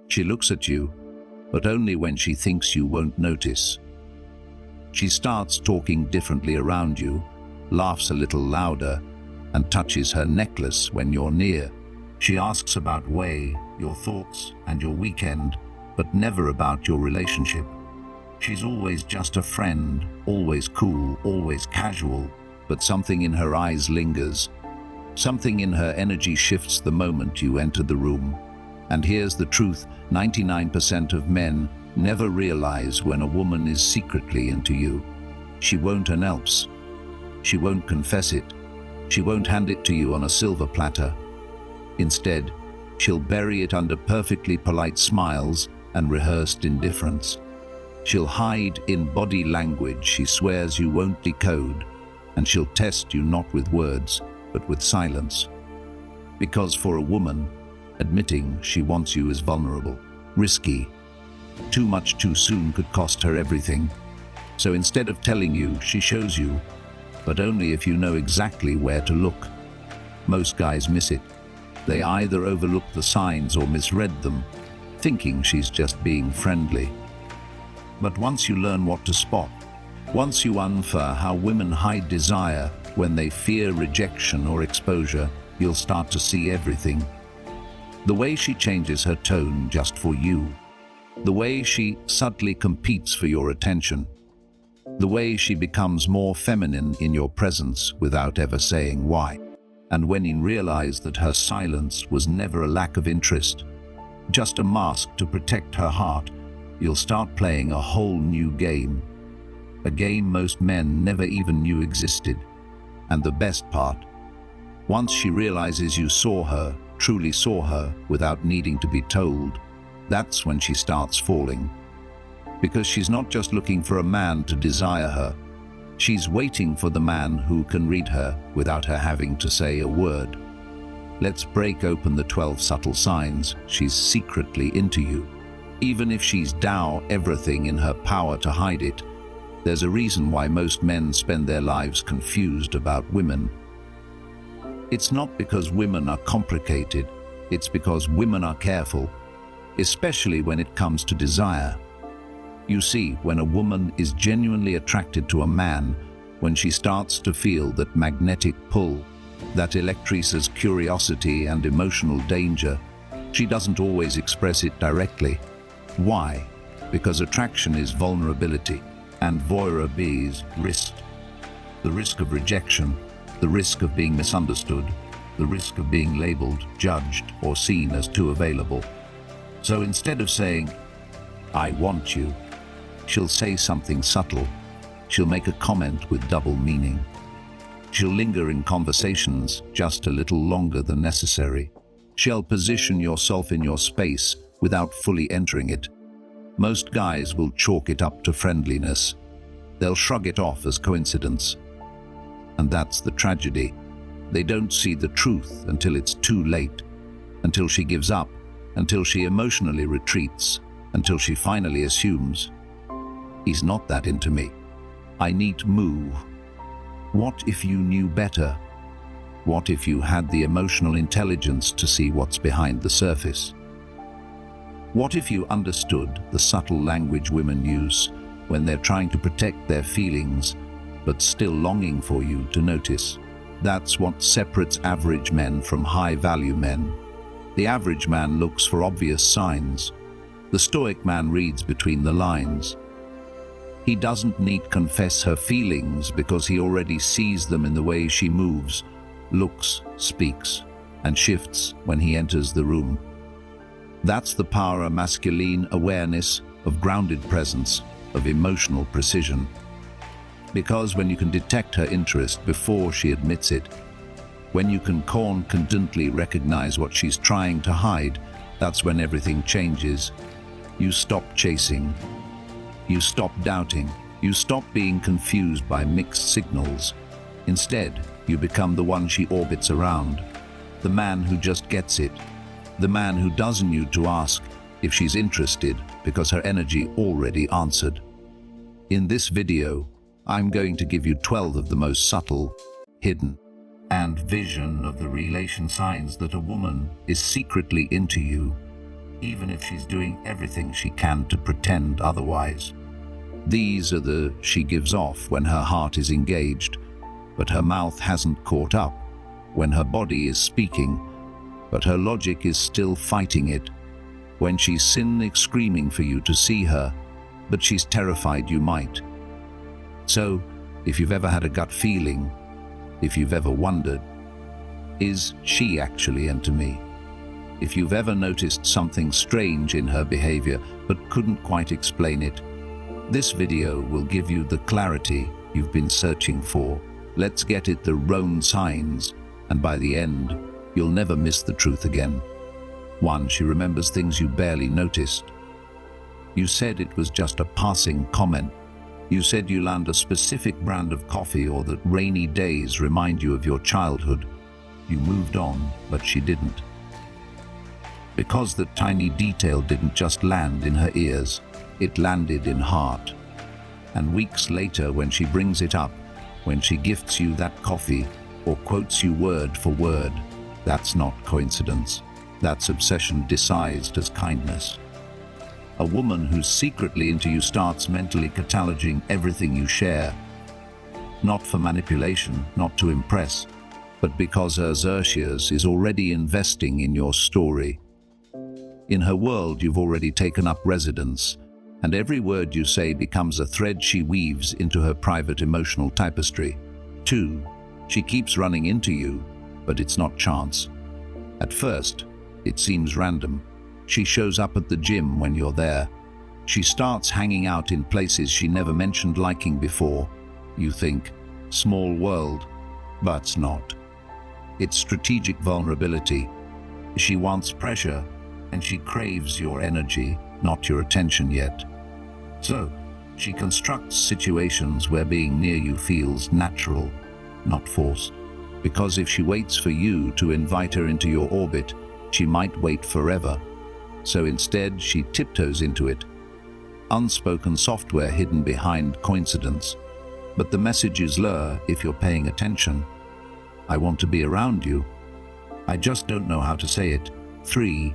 She looks at you, but only when she thinks you won't notice. She starts talking differently around you, laughs a little louder, and touches her necklace when you're near. She asks about way, your thoughts, and your weekend, but never about your relationship. She's always just a friend, always cool, always casual, but something in her eyes lingers. Something in her energy shifts the moment you enter the room. And here's the truth, 99% of men never realize when a woman is secretly into you. She won't announce. She won't confess it. She won't hand it to you on a silver platter. Instead, she'll bury it under perfectly polite smiles and rehearsed indifference. She'll hide in body language she swears you won't decode, and she'll test you not with words, but with silence. Because for a woman, admitting she wants you is vulnerable, risky. Too much too soon could cost her everything. So instead of telling you, she shows you, but only if you know exactly where to look. Most guys miss it. They either overlook the signs or misread them, thinking she's just being friendly. But once you learn what to spot, once you unfurl how women hide desire when they fear rejection or exposure, you'll start to see everything. The way she changes her tone just for you. The way she subtly competes for your attention. The way she becomes more feminine in your presence without ever saying why. And when you realize that her silence was never a lack of interest, just a mask to protect her heart, you'll start playing a whole new game. A game most men never even knew existed. And the best part, once she realizes you saw her, truly saw her, without needing to be told, that's when she starts falling. Because she's not just looking for a man to desire her, she's waiting for the man who can read her without her having to say a word. Let's break open the 12 subtle signs she's secretly into you. Even if she's down everything in her power to hide it, there's a reason why most men spend their lives confused about women. It's not because women are complicated, it's because women are careful, especially when it comes to desire. You see, when a woman is genuinely attracted to a man, when she starts to feel that magnetic pull, that electrices curiosity and emotional danger, she doesn't always express it directly. Why? Because attraction is vulnerability, and vulnerability is risk. The risk of rejection, the risk of being misunderstood, the risk of being labeled, judged, or seen as too available. So instead of saying, "I want you," she'll say something subtle. She'll make a comment with double meaning. She'll linger in conversations just a little longer than necessary. She'll position yourself in your space without fully entering it. Most guys will chalk it up to friendliness. They'll shrug it off as coincidence. And that's the tragedy. They don't see the truth until it's too late, until she gives up, until she emotionally retreats, until she finally assumes, "He's not that into me. I need to move." What if you knew better? What if you had the emotional intelligence to see what's behind the surface? What if you understood the subtle language women use when they're trying to protect their feelings, but still longing for you to notice? That's what separates average men from high-value men. The average man looks for obvious signs. The stoic man reads between the lines. He doesn't need to confess her feelings because he already sees them in the way she moves, looks, speaks, and shifts when he enters the room. That's the power of masculine awareness, of grounded presence, of emotional precision. Because when you can detect her interest before she admits it, when you can confidently recognize what she's trying to hide, that's when everything changes. You stop chasing. You stop doubting. You stop being confused by mixed signals. Instead, you become the one she orbits around. The man who just gets it. The man who doesn't need to ask if she's interested because her energy already answered. In this video, I'm going to give you 12 of the most subtle, hidden, and vision of the relation signs that a woman is secretly into you. even if she's doing everything she can to pretend otherwise. These are the she gives off when her heart is engaged, but her mouth hasn't caught up, when her body is speaking, but her logic is still fighting it, when she's screaming for you to see her, but she's terrified you might. So, if you've ever had a gut feeling, if you've ever wondered, is she actually into me? If you've ever noticed something strange in her behavior but couldn't quite explain it, this video will give you the clarity you've been searching for. Let's get it the roan signs, and by the end, you'll never miss the truth again. 1. She remembers things you barely noticed. You said it was just a passing comment. You said you learned a specific brand of coffee or that rainy days remind you of your childhood. You moved on, but she didn't. Because that tiny detail didn't just land in her ears, it landed in heart. And weeks later, when she brings it up, when she gifts you that coffee or quotes you word for word, that's not coincidence. That's obsession disguised as kindness. A woman who's secretly into you starts mentally cataloging everything you share. Not for manipulation, not to impress, but because her Xerxes is already investing in your story. In her world, you've already taken up residence, and every word you say becomes a thread she weaves into her private emotional tapestry. 2. She keeps running into you, but it's not chance. At first, it seems random. She shows up at the gym when you're there. She starts hanging out in places she never mentioned liking before. You think, small world, but it's not. It's strategic vulnerability. She wants pressure, and she craves your energy, not your attention yet. So, she constructs situations where being near you feels natural, not forced. Because if she waits for you to invite her into your orbit, she might wait forever. So instead, she tiptoes into it. Unspoken software hidden behind coincidence. But the messages lure if you're paying attention. I want to be around you. I just don't know how to say it. 3.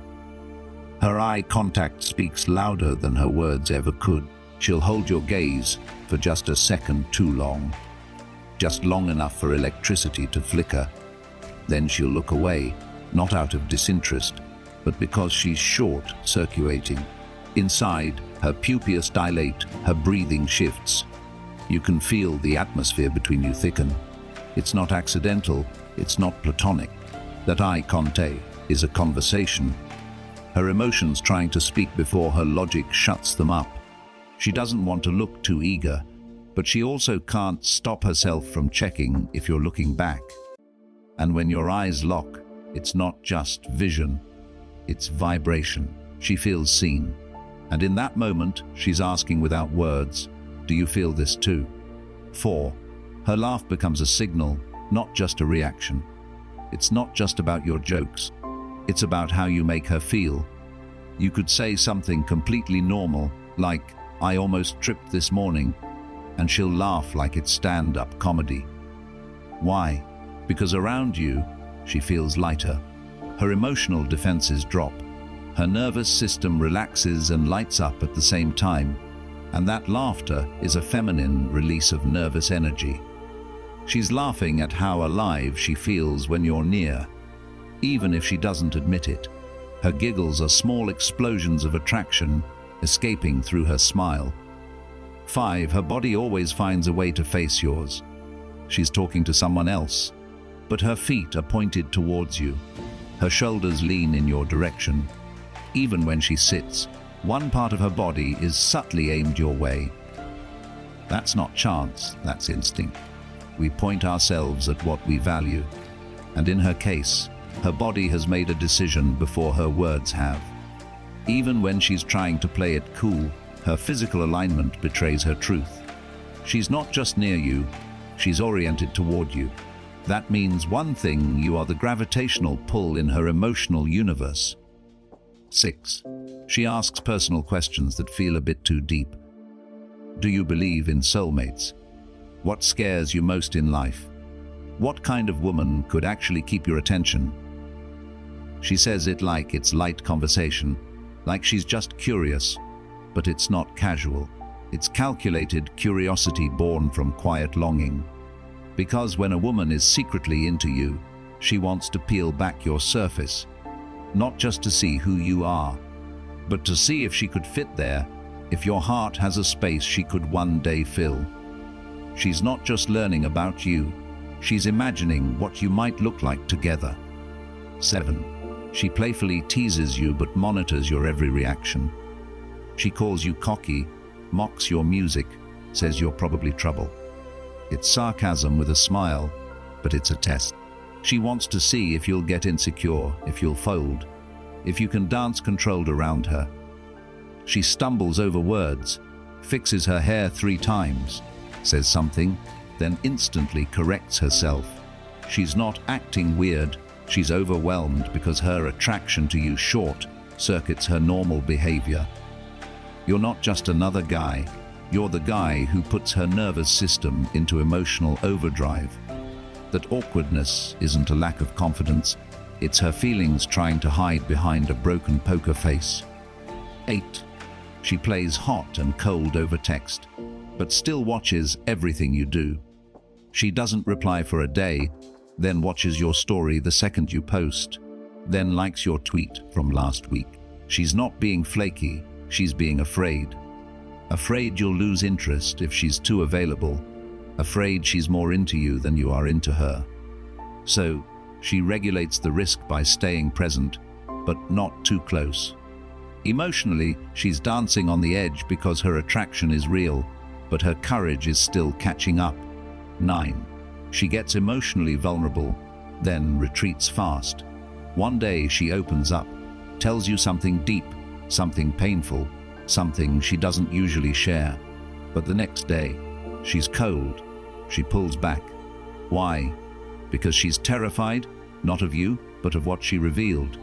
Her eye contact speaks louder than her words ever could. She'll hold your gaze for just a second too long. Just long enough for electricity to flicker. Then she'll look away, not out of disinterest, but because she's short-circuiting. Inside, her pupils dilate, her breathing shifts. You can feel the atmosphere between you thicken. It's not accidental, it's not platonic. That eye contact is a conversation. Her emotions trying to speak before her logic shuts them up. She doesn't want to look too eager, but she also can't stop herself from checking if you're looking back. And when your eyes lock, it's not just vision, it's vibration. She feels seen. And in that moment, she's asking without words, do you feel this too? 4. Her laugh becomes a signal, not just a reaction. It's not just about your jokes. It's about how you make her feel. You could say something completely normal, like, I almost tripped this morning, and she'll laugh like it's stand-up comedy. Why? Because around you, she feels lighter. Her emotional defenses drop. Her nervous system relaxes and lights up at the same time, and that laughter is a feminine release of nervous energy. She's laughing at how alive she feels when you're near, even if she doesn't admit it. Her giggles are small explosions of attraction, escaping through her smile. 5. Her body always finds a way to face yours. She's talking to someone else, but her feet are pointed towards you. Her shoulders lean in your direction. Even when she sits, one part of her body is subtly aimed your way. That's not chance, that's instinct. We point ourselves at what we value. And in her case, her body has made a decision before her words have. Even when she's trying to play it cool, her physical alignment betrays her truth. She's not just near you, she's oriented toward you. That means one thing: you are the gravitational pull in her emotional universe. 6. She asks personal questions that feel a bit too deep. Do you believe in soulmates? What scares you most in life? What kind of woman could actually keep your attention? She says it like it's light conversation, like she's just curious, but it's not casual. It's calculated curiosity born from quiet longing. Because when a woman is secretly into you, she wants to peel back your surface, not just to see who you are, but to see if she could fit there, if your heart has a space she could one day fill. She's not just learning about you, she's imagining what you might look like together. 7. She playfully teases you but monitors your every reaction. She calls you cocky, mocks your music, says you're probably trouble. It's sarcasm with a smile, but it's a test. She wants to see if you'll get insecure, if you'll fold, if you can dance controlled around her. She stumbles over words, fixes her hair 3 times, says something, then instantly corrects herself. She's not acting weird, she's overwhelmed because her attraction to you short-circuits her normal behavior. You're not just another guy, you're the guy who puts her nervous system into emotional overdrive. That awkwardness isn't a lack of confidence, it's her feelings trying to hide behind a broken poker face. 8. She plays hot and cold over text, but still watches everything you do. She doesn't reply for a day, then watches your story the second you post, then likes your tweet from last week. She's not being flaky, she's being afraid. Afraid you'll lose interest if she's too available, afraid she's more into you than you are into her. So, she regulates the risk by staying present, but not too close. Emotionally, she's dancing on the edge because her attraction is real, but her courage is still catching up. 9. She gets emotionally vulnerable, then retreats fast. One day she opens up, tells you something deep, something painful, something she doesn't usually share. But the next day, she's cold. She pulls back. Why? Because she's terrified, not of you, but of what she revealed.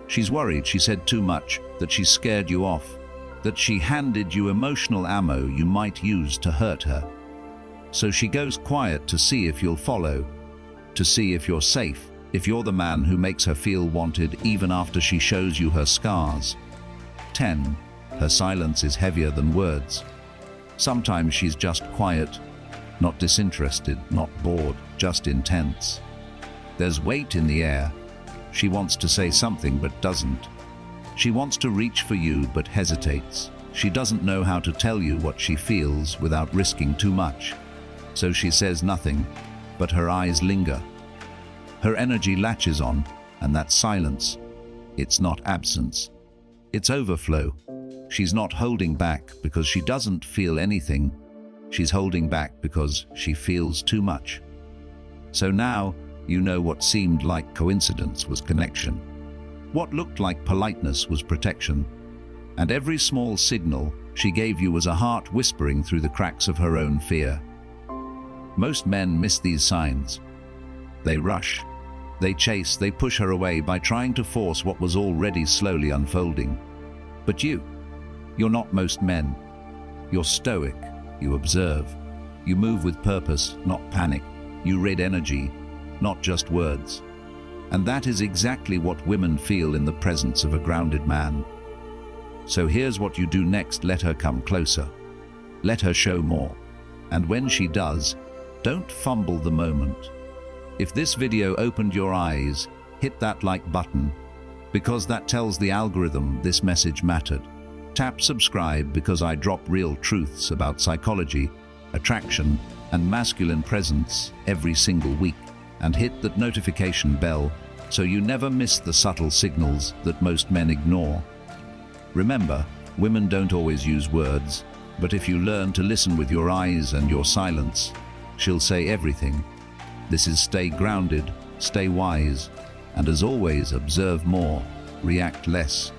She's worried she said too much, that she scared you off, that she handed you emotional ammo you might use to hurt her. So she goes quiet to see if you'll follow, to see if you're safe, if you're the man who makes her feel wanted even after she shows you her scars. 10. Her silence is heavier than words. Sometimes she's just quiet, not disinterested, not bored, just intense. There's weight in the air. She wants to say something but doesn't. She wants to reach for you but hesitates. She doesn't know how to tell you what she feels without risking too much. So she says nothing, but her eyes linger. Her energy latches on, and that's silence. It's not absence. It's overflow. She's not holding back because she doesn't feel anything. She's holding back because she feels too much. So now, you know what seemed like coincidence was connection. What looked like politeness was protection. And every small signal she gave you was a heart whispering through the cracks of her own fear. Most men miss these signs. They rush. They chase, they push her away by trying to force what was already slowly unfolding. But you're not most men. You're stoic. You observe. You move with purpose, not panic. You read energy, not just words. And that is exactly what women feel in the presence of a grounded man. So here's what you do next. Let her come closer. Let her show more. And when she does, don't fumble the moment. If this video opened your eyes, hit that like button, because that tells the algorithm this message mattered. Tap subscribe because I drop real truths about psychology, attraction, and masculine presence every single week. And hit that notification bell so you never miss the subtle signals that most men ignore. Remember, women don't always use words, but if you learn to listen with your eyes and your silence, she'll say everything. This is stay grounded, stay wise, and as always, observe more, react less,